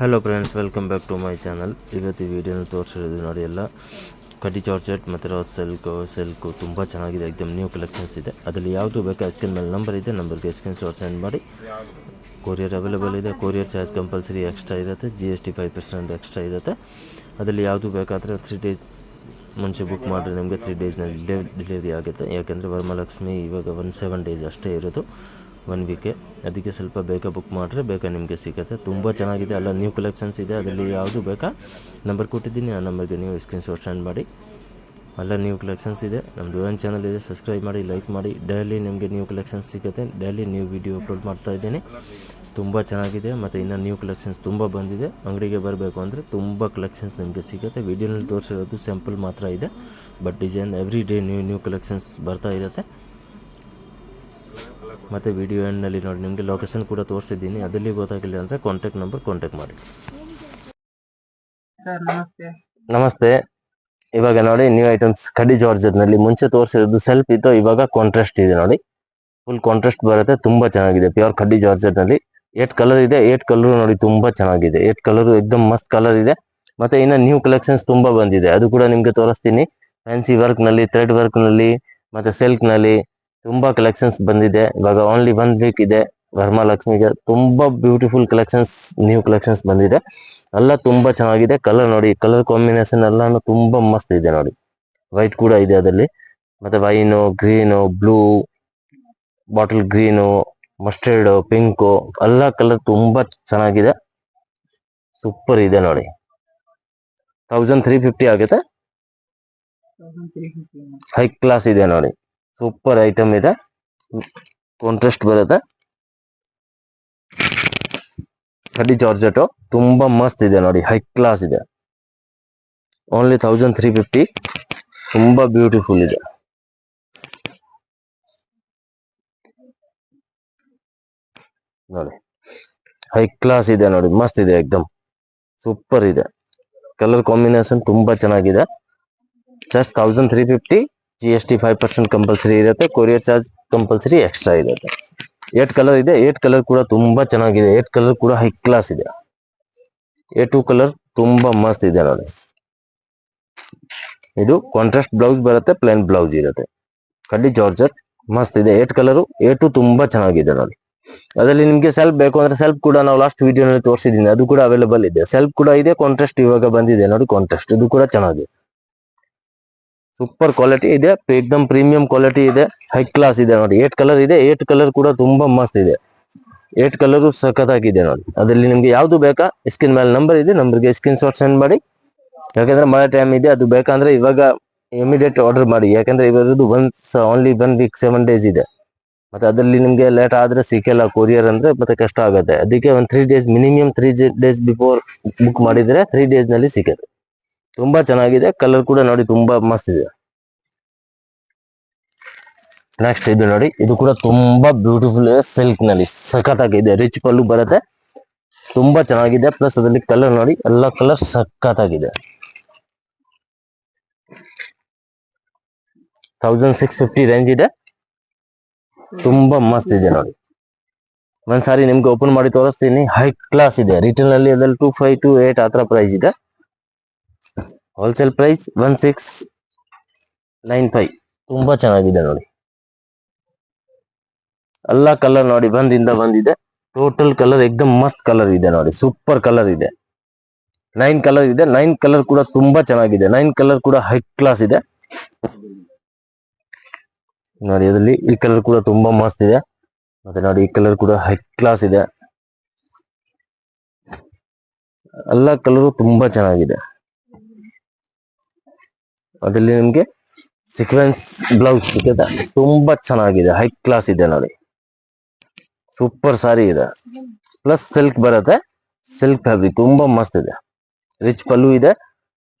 Hello friends, welcome back to my channel. ಇವತ್ತು ಈ ವಿಡಿಯೋನ ತೋರಿಸಿರೋದು ನೋಡಿ, ಎಲ್ಲ ಕಡ್ಡಿ ಜಾರ್ಜೆಟ್ ಮತ್ತು ರಾಸ್ ಸಿಲ್ಕು ತುಂಬ ಚೆನ್ನಾಗಿದೆ. ಎಕ್ದಮ್ ನ್ಯೂ ಕಲೆಕ್ಷನ್ಸ್ ಇದೆ. ಅದರಲ್ಲಿ ಯಾವುದು ಬೇಕಾ ಸ್ಕ್ರೀನ್ ಮೇಲೆ ನಂಬರ್ ಇದೆ, ನಂಬರ್ಗೆ ಸ್ಕ್ರೀನ್ ಶಾಟ್ ಸೆಂಡ್ ಮಾಡಿ. ಕೊರಿಯರ್ ಅವೈಲೇಬಲ್ ಇದೆ. ಕೊರಿಯರ್ ಚಾರ್ಜ್ ಕಂಪಲ್ಸರಿ ಎಕ್ಸ್ಟ್ರಾ ಇರುತ್ತೆ. GST 5% ಎಕ್ಸ್ಟ್ರಾ ಇರುತ್ತೆ. ಅದರಲ್ಲಿ ಯಾವುದು ಬೇಕಾದರೆ 3 ಡೇಸ್ ಮುಂಚೆ ಬುಕ್ ಮಾಡಿದ್ರೆ ನಿಮಗೆ 3 ಡೇಸ್ನಲ್ಲಿ ಡೆಲಿವರಿ ಆಗುತ್ತೆ. ಯಾಕೆಂದರೆ ವರಮಹಾಲಕ್ಷ್ಮಿ ಇವಾಗ 7 ಡೇಸ್ ಅಷ್ಟೇ ಇರೋದು, 1 ವೀಕೆ. ಅದಕ್ಕೆ ಸ್ವಲ್ಪ ಬೇಗ ಬುಕ್ ಮಾಡಿದ್ರೆ ಬೇಗ ನಿಮಗೆ ಸಿಗುತ್ತೆ. ತುಂಬ ಚೆನ್ನಾಗಿದೆ, ಎಲ್ಲ ನ್ಯೂ ಕಲೆಕ್ಷನ್ಸ್ ಇದೆ. ಅದರಲ್ಲಿ ಯಾವುದು ಬೇಕಾ ನಂಬರ್ ಕೊಟ್ಟಿದ್ದೀನಿ, ಆ ನಂಬರ್ಗೆ ನೀವು ಸ್ಕ್ರೀನ್ ಶಾಟ್ ಸೆಂಡ್ ಮಾಡಿ. ಎಲ್ಲ ನ್ಯೂ ಕಲೆಕ್ಷನ್ಸ್ ಇದೆ. ನಮ್ಮದು ಏನು ಚಾನಲ್ ಇದೆ, ಸಬ್ಸ್ಕ್ರೈಬ್ ಮಾಡಿ, ಲೈಕ್ ಮಾಡಿ. ಡೈಲಿ ನಿಮಗೆ ನ್ಯೂ ಕಲೆಕ್ಷನ್ಸ್ ಸಿಗುತ್ತೆ. ಡೈಲಿ ನ್ಯೂ ವಿಡಿಯೋ ಅಪ್ಲೋಡ್ ಮಾಡ್ತಾ ಇದ್ದೀನಿ. ತುಂಬ ಚೆನ್ನಾಗಿದೆ. ಮತ್ತು ಇನ್ನು ನ್ಯೂ ಕಲೆಕ್ಷನ್ಸ್ ತುಂಬ ಬಂದಿದೆ. ಅಂಗಡಿಗೆ ಬರಬೇಕು ಅಂದರೆ ತುಂಬ ಕಲೆಕ್ಷನ್ಸ್ ನಿಮಗೆ ಸಿಗುತ್ತೆ. ವಿಡಿಯೋನಲ್ಲಿ ತೋರಿಸಿರೋದು ಸ್ಯಾಂಪಲ್ ಮಾತ್ರ ಇದೆ, but design every day new collections ಬರ್ತಾ ಇರುತ್ತೆ. ಮತ್ತು ವಿಡಿಯೋ ಎಂಡ್ನಲ್ಲಿ ನೋಡಿ ನಿಮಗೆ ಲೊಕೇಶನ್ ಕೂಡ ತೋರಿಸಿದ್ದೀನಿ. ಅದರಲ್ಲಿ ಗೊತ್ತಾಗಿಲ್ಲ ಅಂದರೆ ಕಾಂಟ್ಯಾಕ್ಟ್ ಮಾಡಿ. ಸರ್ ನಮಸ್ತೆ. ಇವಾಗ ನೋಡಿ ನ್ಯೂ ಐಟಮ್ಸ್ ಕಡ್ಡಿ ಜಾರ್ಜೆಟ್ನಲ್ಲಿ ಮುಂಚೆ ತೋರಿಸಿರೋದು ಸೆಲ್ಫ್ ಇತ್ತು, ಇವಾಗ ಕಾಂಟ್ರಾಸ್ಟ್ ಇದೆ ನೋಡಿ. ಫುಲ್ ಕಾಂಟ್ರಾಸ್ಟ್ ಬರುತ್ತೆ, ತುಂಬ ಚೆನ್ನಾಗಿದೆ. ಪ್ಯೂರ್ ಕಡ್ಡಿ ಜಾರ್ಜೆಟ್ನಲ್ಲಿ 8 ಕಲರ್ ಇದೆ. 8 ಕಲರ್ ನೋಡಿ ತುಂಬ ಚೆನ್ನಾಗಿದೆ. 8 ಕಲರ್ ಎಕ್ದಮ್ ಮಸ್ತ್ ಕಲರ್ ಇದೆ. ಮತ್ತೆ ಇನ್ನು ನ್ಯೂ ಕಲೆಕ್ಷನ್ಸ್ ತುಂಬ ಬಂದಿದೆ, ಅದು ಕೂಡ ನಿಮಗೆ ತೋರಿಸ್ತೀನಿ. ಫ್ಯಾನ್ಸಿ ವರ್ಕ್ನಲ್ಲಿ, ಥ್ರೆಡ್ ವರ್ಕ್ನಲ್ಲಿ ಮತ್ತು ಸಿಲ್ಕ್ನಲ್ಲಿ ತುಂಬ ಕಲೆಕ್ಷನ್ಸ್ ಬಂದಿದೆ. ಇವಾಗ ಓನ್ಲಿ 1 ವೀಕ್ ಇದೆ ವರಮಹಾಲಕ್ಷ್ಮಿಗೆ. ತುಂಬ ಬ್ಯೂಟಿಫುಲ್ ಕಲೆಕ್ಷನ್ಸ್, ನ್ಯೂ ಕಲೆಕ್ಷನ್ಸ್ ಬಂದಿದೆ. ಎಲ್ಲ ತುಂಬ ಚೆನ್ನಾಗಿದೆ. ಕಲರ್ ನೋಡಿ, ಕಲರ್ ಕಾಂಬಿನೇಷನ್ ಎಲ್ಲಾನು ತುಂಬ ಮಸ್ತ್ ಇದೆ ನೋಡಿ. ವೈಟ್ ಕೂಡ ಇದೆ ಅದರಲ್ಲಿ, ಮತ್ತೆ wine, green, blue, bottle green, mustard, pink, ಎಲ್ಲ ಕಲರ್ ತುಂಬಾ ಚೆನ್ನಾಗಿದೆ. ಸೂಪರ್ ಇದೆ ನೋಡಿ. 1350 ಆಗುತ್ತೆ. ಹೈ ಕ್ಲಾಸ್ ಇದೆ ನೋಡಿ. ಸೂಪರ್ ಐಟಮ್ ಇದೆ. ಕಾಂಟ್ರಾಸ್ಟ್ ಬರುತ್ತೆ. ಕಡ್ಡಿ ಜಾರ್ಜೆಟ್ ತುಂಬಾ ಮಸ್ತ್ ಇದೆ ನೋಡಿ. ಹೈ ಕ್ಲಾಸ್ ಇದೆ. ಓನ್ಲಿ 1350. ತುಂಬಾ ಬ್ಯೂಟಿಫುಲ್ ಇದೆ ನೋಡಿ. ಹೈ ಕ್ಲಾಸ್ ಇದೆ ನೋಡಿ, ಮಸ್ತ್ ಇದೆ, ಎಕ್ದಮ್ ಸೂಪರ್ ಇದೆ. ಕಲರ್ ಕಾಂಬಿನೇಷನ್ ತುಂಬಾ ಚೆನ್ನಾಗಿದೆ. ಜಸ್ಟ್ 1350. GST 5% ಕಂಪಲ್ಸರಿ ಇರುತ್ತೆ. ಕೊರಿಯರ್ ಚಾರ್ಜ್ ಕಂಪಲ್ಸರಿ ಎಕ್ಸ್ಟ್ರಾ ಇರುತ್ತೆ. 8 ಕಲರ್ ಇದೆ. 8 ಕಲರ್ ಕೂಡ ತುಂಬಾ ಚೆನ್ನಾಗಿದೆ. 8 ಕಲರ್ ಕೂಡ ಹೈ ಕ್ಲಾಸ್ ಇದೆ. 2 ಕಲರ್ ತುಂಬಾ ಮಸ್ತ್ ಇದೆ ನೋಡಿ. ಇದು ಕಾಂಟ್ರಾಸ್ಟ್ ಬ್ಲೌಸ್ ಬರುತ್ತೆ, ಪ್ಲೇನ್ ಬ್ಲೌಸ್ ಇರುತ್ತೆ. ಕಡ್ಡಿ ಜಾರ್ಜೆಟ್ ಮಸ್ತ್ ಇದೆ. 8 ಕಲರು 8 ತುಂಬಾ ಚೆನ್ನಾಗಿದೆ ನೋಡಿ. ಅದರಲ್ಲಿ ನಿಮ್ಗೆ ಸೆಲ್ಫ್ ಬೇಕು ಅಂದ್ರೆ ಸೆಲ್ಫ್ ಕೂಡ ನಾವು ಲಾಸ್ಟ್ ವಿಡಿಯೋನಲ್ಲಿ ತೋರಿಸಿದ್ದೀನಿ, ಅದು ಕೂಡ ಅವೈಲೇಬಲ್ ಇದೆ. ಸೆಲ್ಫ್ ಕೂಡ ಇದೆ. ಕಾಂಟ್ರಾಸ್ಟ್ ಇವಾಗ ಬಂದಿದೆ ನೋಡಿ. ಕಾಂಟ್ರಾಸ್ಟ್ ಇದು ಕೂಡ ಚೆನ್ನಾಗಿದೆ. ಸೂಪರ್ ಕ್ವಾಲಿಟಿ ಇದೆ. ಎಕ್ದಮ್ ಪ್ರೀಮಿಯಂ ಕ್ವಾಲಿಟಿ ಇದೆ. ಹೈ ಕ್ಲಾಸ್ ಇದೆ ನೋಡಿ. 8 ಕಲರ್ ಇದೆ. 8 ಕಲರ್ ಕೂಡ ತುಂಬಾ ಮಸ್ತ್ ಇದೆ. 8 ಕಲರ್ ಸಖತ್ತಾಗಿದೆ ನೋಡಿ. ಅದರಲ್ಲಿ ನಿಮ್ಗೆ ಯಾವ್ದು ಬೇಕಾ ಸ್ಕ್ರೀನ್ ಮೇಲೆ ನಂಬರ್ ಇದೆ, ನಂಬರ್ಗೆ ಸ್ಕ್ರೀನ್ ಶಾಟ್ ಸೆಂಡ್ ಮಾಡಿ. ಯಾಕಂದ್ರೆ ಮಳೆ ಟೈಮ್ ಇದೆ, ಅದು ಬೇಕಂದ್ರೆ ಇವಾಗ ಇಮಿಡಿಯೇಟ್ ಆರ್ಡರ್ ಮಾಡಿ. ಯಾಕಂದ್ರೆ ಇವರದ್ದು ಓನ್ಲಿ 1 ವೀಕ್ 7 ಡೇಸ್ ಇದೆ. ಮತ್ತೆ ಅದರಲ್ಲಿ ನಿಮ್ಗೆ ಲೇಟ್ ಆದ್ರೆ ಸಿಕ್ಕಲ್ಲ ಕೊರಿಯರ್ ಅಂದ್ರೆ, ಮತ್ತೆ ಕಷ್ಟ ಆಗುತ್ತೆ. ಅದಕ್ಕೆ ಒಂದು 3 days minimum 3 days before book ಮಾಡಿದ್ರೆ 3 ಡೇಸ್ ನಲ್ಲಿ ಸಿಗುತ್ತೆ. ತುಂಬಾ ಚೆನ್ನಾಗಿದೆ. ಕಲರ್ ಕೂಡ ನೋಡಿ ತುಂಬಾ ಮಸ್ತ್ ಇದೆ. ನೆಕ್ಸ್ಟ್ ಇದು ನೋಡಿ, ಇದು ಕೂಡ ತುಂಬಾ ಬ್ಯೂಟಿಫುಲ್ ಇದೆ. ಸಿಲ್ಕ್ ನಲ್ಲಿ ಸಖತ್ತಾಗಿದೆ. ರಿಚ್ ಪಲ್ಲು ಬರುತ್ತೆ. ತುಂಬಾ ಚೆನ್ನಾಗಿದೆ. ಪ್ಲಸ್ ಅದರಲ್ಲಿ ಕಲರ್ ನೋಡಿ, ಎಲ್ಲ ಕಲರ್ ಸಖತ್ತಾಗಿದೆ. 1650 ರೇಂಜ್ ಇದೆ. ತುಂಬಾ ಮಸ್ತ್ ಇದೆ ನೋಡಿ. ಒಂದ್ಸಾರಿ ನಿಮ್ಗೆ ಓಪನ್ ಮಾಡಿ ತೋರಿಸ್ತೀನಿ. ಹೈ ಕ್ಲಾಸ್ ಇದೆ. ರಿಟೇಲ್ ನಲ್ಲಿ ಅದ್ರಲ್ಲಿ 2528 ಆತರ ಪ್ರೈಸ್ ಇದೆ. Wholesale price 1695. ತುಂಬಾ ಚೆನ್ನಾಗಿದೆ ನೋಡಿ. ಎಲ್ಲ ಕಲರ್ ನೋಡಿ ಬಂದಿದೆ. ಟೋಟಲ್ ಕಲರ್ ಎಕ್ದಮ್ ಮಸ್ತ್ ಕಲರ್ ಇದೆ ನೋಡಿ. ಸೂಪರ್ ಕಲರ್ ಇದೆ. 9 ಕಲರ್ ಇದೆ. 9 ಕಲರ್ ಕೂಡ ತುಂಬಾ ಚೆನ್ನಾಗಿದೆ. 9 ಕಲರ್ ಕೂಡ ಹೈ ಕ್ಲಾಸ್ ಇದೆ ನೋಡಿ. ಅದರಲ್ಲಿ ಈ ಕಲರ್ ಕೂಡ ತುಂಬಾ ಮಸ್ತ್ ಇದೆ. ಮತ್ತೆ ನೋಡಿ ಈ ಕಲರ್ ಕೂಡ ಹೈ ಕ್ಲಾಸ್ ಇದೆ. ಎಲ್ಲ ಕಲರು ತುಂಬಾ ಚೆನ್ನಾಗಿದೆ. ಅದರಲ್ಲಿ ನಿಮ್ಗೆ ಸೀಕ್ವೆನ್ಸ್ ಬ್ಲೌಸ್ ಸಿಗುತ್ತೆ. ತುಂಬಾ ಚೆನ್ನಾಗಿದೆ. ಹೈ ಕ್ಲಾಸ್ ಇದೆ ನೋಡಿ. ಸೂಪರ್ ಸಾರಿ ಇದೆ. ಪ್ಲಸ್ ಸಿಲ್ಕ್ ಬರುತ್ತೆ. ಸಿಲ್ಕ್ ಫ್ಯಾಬ್ರಿಕ್ ತುಂಬಾ ಮಸ್ತ್ ಇದೆ. ರಿಚ್ ಪಲ್ಲು ಇದೆ.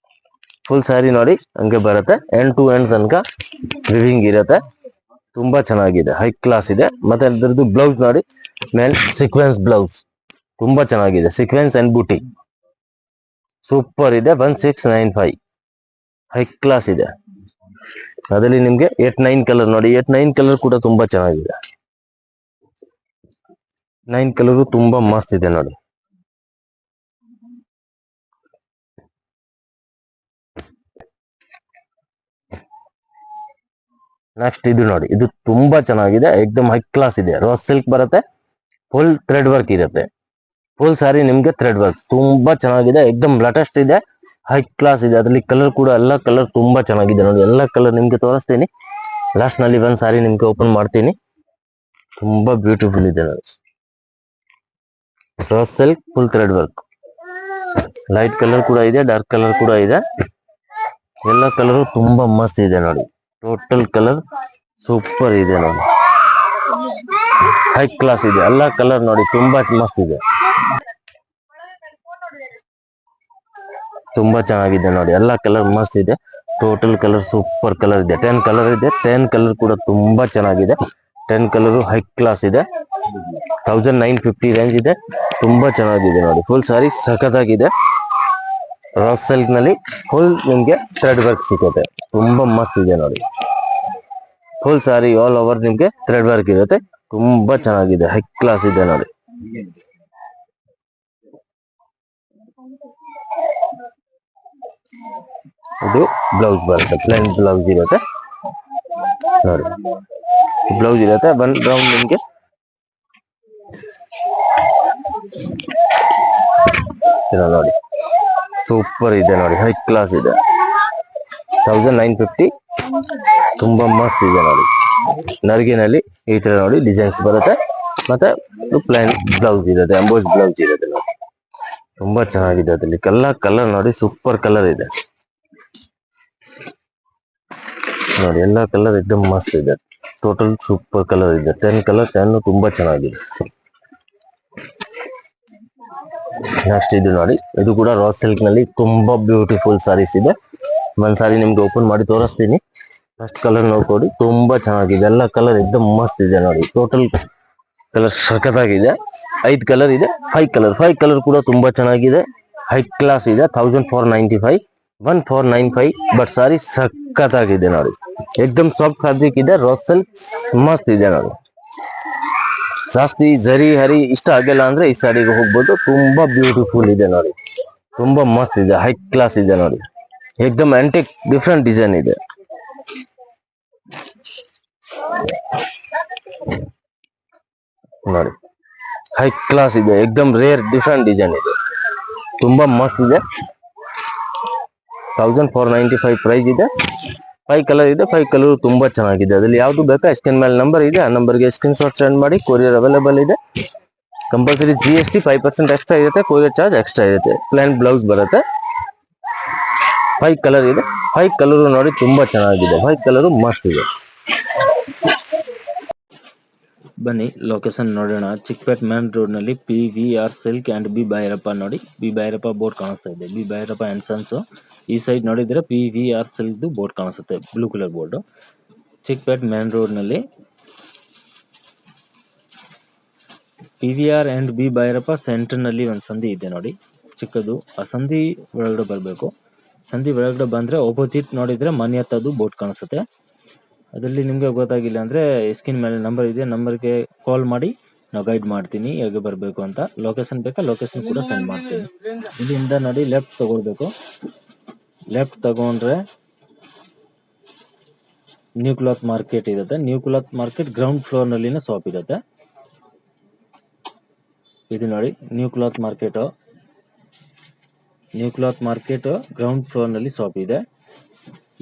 ಫುಲ್ ಸ್ಯಾರಿ ನೋಡಿ ಹಂಗೆ ಬರುತ್ತೆ. ಎಂಡ್ ಟು ಎಂಡ್ ತನಕ ವಿವಿಂಗ್ ಇರುತ್ತೆ. ತುಂಬಾ ಚೆನ್ನಾಗಿದೆ. ಹೈ ಕ್ಲಾಸ್ ಇದೆ. ಮತ್ತೆ ಅದರದ್ದು ಬ್ಲೌಸ್ ನೋಡಿ, ಮೇಲ್ ಸೀಕ್ವೆನ್ಸ್ ಬ್ಲೌಸ್ ತುಂಬಾ ಚೆನ್ನಾಗಿದೆ. ಸೀಕ್ವೆನ್ಸ್ ಅಂಡ್ ಬೂಟಿ ಸೂಪರ್ ಇದೆ. 1695. ಹೈ ಕ್ಲಾಸ್ ಇದೆ. ಅದರಲ್ಲಿ ನಿಮ್ಗೆ 8-9 ಕಲರ್ ನೋಡಿ. 8-9 ಕಲರ್ ಕೂಡ ತುಂಬಾ ಚೆನ್ನಾಗಿದೆ. 9 ಕಲರ್ ತುಂಬಾ ಮಸ್ತ್ ಇದೆ ನೋಡಿ. ನೆಕ್ಸ್ಟ್ ಇದು ನೋಡಿ, ಇದು ತುಂಬಾ ಚೆನ್ನಾಗಿದೆ, ಎಕ್ದಮ್ ಹೈ ಕ್ಲಾಸ್ ಇದೆ. ರೋಸ್ ಸಿಲ್ಕ್ ಬರುತ್ತೆ, ಫುಲ್ ಥ್ರೆಡ್ ವರ್ಕ್ ಇರುತ್ತೆ. ಫುಲ್ ಸಾರಿ ನಿಮ್ಗೆ ಥ್ರೆಡ್ ವರ್ಕ್ ತುಂಬಾ ಚೆನ್ನಾಗಿದೆ, ಎಕ್ದಮ್ ಲೇಟೆಸ್ಟ್ ಇದೆ, ಹೈ ಕ್ಲಾಸ್ ಇದೆ. ಅದ್ರಲ್ಲಿ ಕಲರ್ ಕೂಡ ಎಲ್ಲ ಕಲರ್ ತುಂಬಾ ಚೆನ್ನಾಗಿದೆ ನೋಡಿ. ಎಲ್ಲ ಕಲರ್ ನಿಮ್ಗೆ ತೋರಿಸ್ತೀನಿ. ಲಾಸ್ಟ್ ನಲ್ಲಿ ಒಂದ್ ಸಾರಿ ನಿಮ್ಗೆ ಓಪನ್ ಮಾಡ್ತೀನಿ. ತುಂಬಾ ಬ್ಯೂಟಿಫುಲ್ ಇದೆ ನೋಡಿ. Rose silk full thread work, light colour ಕೂಡ ಇದೆ, ಡಾರ್ಕ್ ಕಲರ್ ಕೂಡ ಇದೆ. ಎಲ್ಲ ಕಲರ್ ತುಂಬಾ ಮಸ್ತ್ ಇದೆ ನೋಡಿ. ಟೋಟಲ್ ಕಲರ್ ಸೂಪರ್ ಇದೆ ನೋಡಿ, ಹೈ ಕ್ಲಾಸ್ ಇದೆ. ಎಲ್ಲ ಕಲರ್ ನೋಡಿ ತುಂಬಾ ಮಸ್ತ್ ಇದೆ, ತುಂಬಾ ಚೆನ್ನಾಗಿದೆ ನೋಡಿ. ಎಲ್ಲ ಕಲರ್ ಮಸ್ತ್ ಇದೆ, ಟೋಟಲ್ ಕಲರ್ ಸೂಪರ್ ಕಲರ್ ಇದೆ. 10 ಕಲರ್ ಇದೆ, 10 ಕಲರ್ ಕೂಡ ತುಂಬಾ ಚೆನ್ನಾಗಿದೆ. 10 ಕಲರ್ ಹೈ ಕ್ಲಾಸ್ ಇದೆ. 1950 ರೇಂಜ್ ಇದೆ, ತುಂಬಾ ಚೆನ್ನಾಗಿದೆ ನೋಡಿ. ಫುಲ್ ಸಾರಿ ಸಖತ್ತಾಗಿದೆ. ರಾಸ್ ಸಿಲ್ಕ್ ನಲ್ಲಿ ಫುಲ್ ನಿಮ್ಗೆ ಥ್ರೆಡ್ ವರ್ಕ್ ಸಿಗುತ್ತೆ, ತುಂಬಾ ಮಸ್ತ್ ಇದೆ ನೋಡಿ. ಫುಲ್ ಸಾರಿ ಆಲ್ ಓವರ್ ನಿಮ್ಗೆ ಥ್ರೆಡ್ ವರ್ಕ್ ಇರುತ್ತೆ, ತುಂಬಾ ಚೆನ್ನಾಗಿದೆ, ಹೈ ಕ್ಲಾಸ್ ಇದೆ ನೋಡಿ. ಇದು ಬ್ಲೌಸ್ ಬರುತ್ತೆ, ಪ್ಲೇನ್ ಬ್ಲೌಸ್ ಇರುತ್ತೆ ನೋಡಿ. ಬ್ಲೌಸ್ ಇರುತ್ತೆ, ಒನ್ ರೌಂಡ್ ನಿಮ್ಗೆ ನೋಡಿ. ಸೂಪರ್ ಇದೆ ನೋಡಿ, ಹೈ ಕ್ಲಾಸ್ ಇದೆ. 1950, ತುಂಬಾ ಮಸ್ತ್ ಇದೆ ನೋಡಿ. ನರ್ಗಿನಲ್ಲಿ ಈ ತರ ನೋಡಿ ಡಿಸೈನ್ಸ್ ಬರುತ್ತೆ, ಮತ್ತೆ ಪ್ಲೇನ್ ಬ್ಲೌಸ್ ಇರುತ್ತೆ, ಎಂಬೋಸ್ ಬ್ಲೌಸ್ ಇರುತ್ತೆ ನೋಡಿ. ತುಂಬಾ ಚೆನ್ನಾಗಿದೆ. ಅದ್ರಲ್ಲಿ ಕಲರ್ ನೋಡಿ, ಸೂಪರ್ ಕಲರ್ ಇದೆ ನೋಡಿ. ಎಲ್ಲ ಕಲರ್ ಎಕ್ದಮ್ ಮಸ್ತ್ ಇದೆ, ಟೋಟಲ್ ಸೂಪರ್ ಕಲರ್ ಇದೆ. 10 ಕಲರ್ 10 ತುಂಬಾ ಚೆನ್ನಾಗಿದೆ. ನೆಕ್ಸ್ಟ್ ಇದು ನೋಡಿ, ಇದು ಕೂಡ ರಾಸ್ ಸಿಲ್ಕ್ ನಲ್ಲಿ ತುಂಬಾ ಬ್ಯೂಟಿಫುಲ್ ಸಾರೀಸ್ ಇದೆ. ಒಂದ್ ಸಾರಿ ನಿಮ್ಗೆ ಓಪನ್ ಮಾಡಿ ತೋರಿಸ್ತೀನಿ. ಫಸ್ಟ್ ಕಲರ್ ನೋಡ್ಕೊಡಿ, ತುಂಬಾ ಚೆನ್ನಾಗಿದೆ. ಎಲ್ಲ ಕಲರ್ ಎಕ್ದಮ್ ಮಸ್ತ್ ಇದೆ ನೋಡಿ. ಟೋಟಲ್ ಕಲರ್ ಸಖತ್ತಾಗಿದೆ. 5 ಕಲರ್ ಇದೆ, 5 ಕಲರ್ ಕೂಡ ತುಂಬಾ ಚೆನ್ನಾಗಿದೆ, ಹೈ ಕ್ಲಾಸ್ ಇದೆ. 1495, 1495, ಬಟ್ ಸಾರಿ ಸಖತ್ತಾಗಿದೆ ನೋಡಿ. ಎಕ್ದಮ್ ಸಾಫ್ಟ್ ಫ್ಯಾಬ್ರಿಕ್ ಇದೆ, ರಾಸ್ ಸಿಲ್ಕ್ ಮಸ್ತ್ ಇದೆ ನೋಡಿ. ಜಾಸ್ತಿ ಜರಿ ಹರಿ ಇಷ್ಟ ಆಗಿಲ್ಲ ಅಂದ್ರೆ ಈ ಸಾರಿಗೆ ಹೋಗ್ಬೋದು. ತುಂಬಾ ಬ್ಯೂಟಿಫುಲ್ ಇದೆ ನೋಡಿ, ತುಂಬಾ ಮಸ್ತ್ ಇದೆ, ಹೈ ಕ್ಲಾಸ್ ಇದೆ ನೋಡಿ. ಎಕ್ದಮ್ ಆಂಟಿಕ್ ಡಿಫ್ರೆಂಟ್ ಡಿಸೈನ್ ಇದೆ ನೋಡಿ, ಹೈ ಕ್ಲಾಸ್ ಇದೆ, ಎಕ್ದಮ್ ರೇರ್ ಡಿಫ್ರೆಂಟ್ ಡಿಸೈನ್ ಇದೆ, ತುಂಬಾ ಮಸ್ತ್ ಇದೆ. 1495 ಪ್ರೈಸ್ ಇದೆ. 5 ಕಲರ್ ಇದೆ, 5 ಕಲರ್ ತುಂಬಾ ಚೆನ್ನಾಗಿದೆ. ಅದ್ರಲ್ಲಿ ಯಾವ್ದು ಬೇಕಾ ಸ್ಕ್ರೀನ್ ಮೇಲೆ ನಂಬರ್ ಇದೆ, ಆ ನಂಬರ್ಗೆ ಸ್ಕ್ರೀನ್ ಶಾಟ್ ಸೆಂಡ್ ಮಾಡಿ. ಕೊರಿಯರ್ ಅವೈಲೇಬಲ್ ಇದೆ. ಕಂಪಲ್ಸರಿ GST 5% ಎಕ್ಸ್ಟ್ರಾ ಇರುತ್ತೆ, ಕೊರಿಯರ್ ಚಾರ್ಜ್ ಎಕ್ಸ್ಟ್ರಾ ಇರುತ್ತೆ. ಪ್ಲೇನ್ ಬ್ಲೌಸ್ ಬರುತ್ತೆ. 5 ಕಲರ್ ಇದೆ, 5 ಕಲರ್ ನೋಡಿ ತುಂಬಾ ಚೆನ್ನಾಗಿದೆ, 5 ಕಲರ್ ಮಸ್ತ್ ಇದೆ. ಬನ್ನಿ ಲೊಕೇಶನ್ ನೋಡೋಣ. ಚಿಕ್ಕಪೇಟ್ ಮೇನ್ ರೋಡ್ ನಲ್ಲಿ PVR silk and B Bhyrappa ನೋಡಿ. ಬಿ ಭೈರಪ್ಪ ಬೋರ್ಡ್ ಕಾಣಿಸ್ತಾ ಇದೆ, ಬಿ ಭೈರಪ್ಪ ಅಂಡ್ ಸನ್ಸ್. ಈ ಸೈಡ್ ನೋಡಿದ್ರೆ PVR ಸಿಲ್ಕ್ ಬೋರ್ಡ್ ಕಾಣಿಸುತ್ತೆ, blue colour board. Chickpet main road ನಲ್ಲಿ PVR and B Bhyrappa centre ನಲ್ಲಿ ಒಂದು ಸಂಧಿ ಇದೆ ನೋಡಿ, ಚಿಕ್ಕದು. ಆ ಸಂಧಿ ಒಳಗಡೆ ಬರಬೇಕು. ಸಂಧಿ ಒಳಗಡೆ ಬಂದ್ರೆ ಆಪೋಸಿಟ್ ನೋಡಿದ್ರೆ ಮನೆ ಹತ್ತದು ಬೋರ್ಡ್ ಕಾಣಿಸುತ್ತೆ. ಅದರಲ್ಲಿ ನಿಮ್ಗೆ ಗೊತ್ತಾಗಿಲ್ಲ ಅಂದ್ರೆ ಸ್ಕ್ರೀನ್ ಮೇಲೆ ನಂಬರ್ ಇದೆ, ನಂಬರ್ಗೆ ಕಾಲ್ ಮಾಡಿ ನಾವು ಗೈಡ್ ಮಾಡ್ತೀನಿ ಹೇಗೆ ಬರಬೇಕು ಅಂತ. ಲೊಕೇಶನ್ ಬೇಕಾ, ಲೊಕೇಶನ್ ಕೂಡ ಸೆಂಡ್ ಮಾಡ್ತೀನಿ. ಇಲ್ಲಿಂದ ನೋಡಿ ಲೆಫ್ಟ್ ತಗೊಳ್ಬೇಕು. ಲೆಫ್ಟ್ ತಗೊಂಡ್ರೆ ನ್ಯೂ ಕ್ಲಾತ್ ಮಾರ್ಕೆಟ್ ಇರುತ್ತೆ. New cloth market ground floor ನಲ್ಲಿನ ಶಾಪ್ ಇರುತ್ತೆ. ಇದು ನೋಡಿ new cloth market. New cloth market ground floor ನಲ್ಲಿ ಶಾಪ್ ಇದೆ.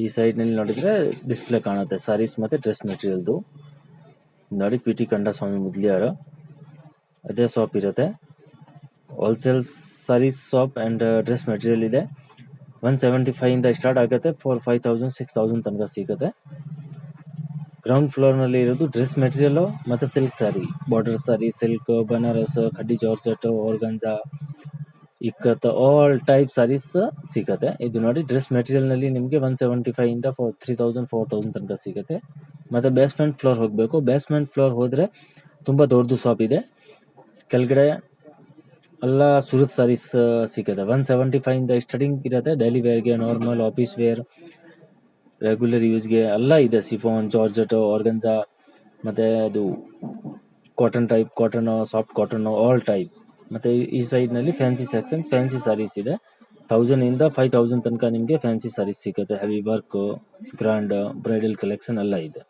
ಈ ಸೈಡ್ ನಲ್ಲಿ ನೋಡಿದ್ರೆ ಡಿಸ್ಪ್ಲೇ ಕಾಣುತ್ತೆ ಸಾರೀಸ್ ಮತ್ತೆ ಡ್ರೆಸ್ ಮೆಟೀರಿಯಲ್ದು ನೋಡಿ. PT ಕಂಡಸ್ವಾಮಿ ಮುದ್ಲಿಯಾರ ಅದೇ ಶಾಪ್ ಇರುತ್ತೆ. Wholesale saris shop and dress material ಇದೆ. 175 ಇಂದ ಸ್ಟಾರ್ಟ್ ಆಗುತ್ತೆ, 5000 6000 ತನಕ ಸಿಗುತ್ತೆ. ಗ್ರೌಂಡ್ ಫ್ಲೋರ್ ನಲ್ಲಿ ಇರೋದು ಡ್ರೆಸ್ ಮೆಟೀರಿಯಲ್ ಮತ್ತೆ silk sari, border sari, silk, Banaras, ಖಡ್ಡಿ georgette, organza, ikat, all type saris ಸಿಗುತ್ತೆ. ಇದು ನೋಡಿ ಡ್ರೆಸ್ ಮೆಟೀರಿಯಲ್ ನಲ್ಲಿ ನಿಮಗೆ 175 ಇಂದ 3000 4000 ತನಕ ಸಿಗುತ್ತೆ. ಮತ್ತೆ ಬೇಸ್ಮೆಂಟ್ ಫ್ಲೋರ್ ಹೋಗಬೇಕು. ಬೇಸ್ಮೆಂಟ್ ಫ್ಲೋರ್ ಹೋದ್ರೆ ತುಂಬಾ ದೊಡ್ಡದು ಶಾಪ್ ಇದೆ. ಕೆಳಗಡೆ ಎಲ್ಲ ಸೂರತ್ ಸಾರೀಸ್ ಸಿಗುತ್ತೆ. 175 ಇಂದ ಸ್ಟಾರ್ಟಿಂಗ್ ಇರುತ್ತೆ. ಡೈಲಿ ವೇರ್ಗೆ, ನಾರ್ಮಲ್ ಆಫೀಸ್ ವೇರ್, ರೆಗ್ಯುಲರ್ ಯೂಸ್ಗೆ ಎಲ್ಲ ಇದೆ. ಸಿಫಾನ್, ಜಾರ್ಜೆಟ್, ಆರ್ಗಂಜಾ, ಮತ್ತೆ ಅದು cotton type, cotton, soft cotton, all type ಮತ್ತು ಈ ಸೈಡ್ನಲ್ಲಿ ಫ್ಯಾನ್ಸಿ ಸೆಕ್ಷನ್, ಫ್ಯಾನ್ಸಿ ಸ್ಯಾರೀಸ್ ಇದೆ. 1000 ಇಂದ 5000 ತನಕ ನಿಮಗೆ ಫ್ಯಾನ್ಸಿ ಸ್ಯಾರೀಸ್ ಸಿಗುತ್ತೆ. Heavy work, grand bridal collection ಎಲ್ಲ ಇದೆ.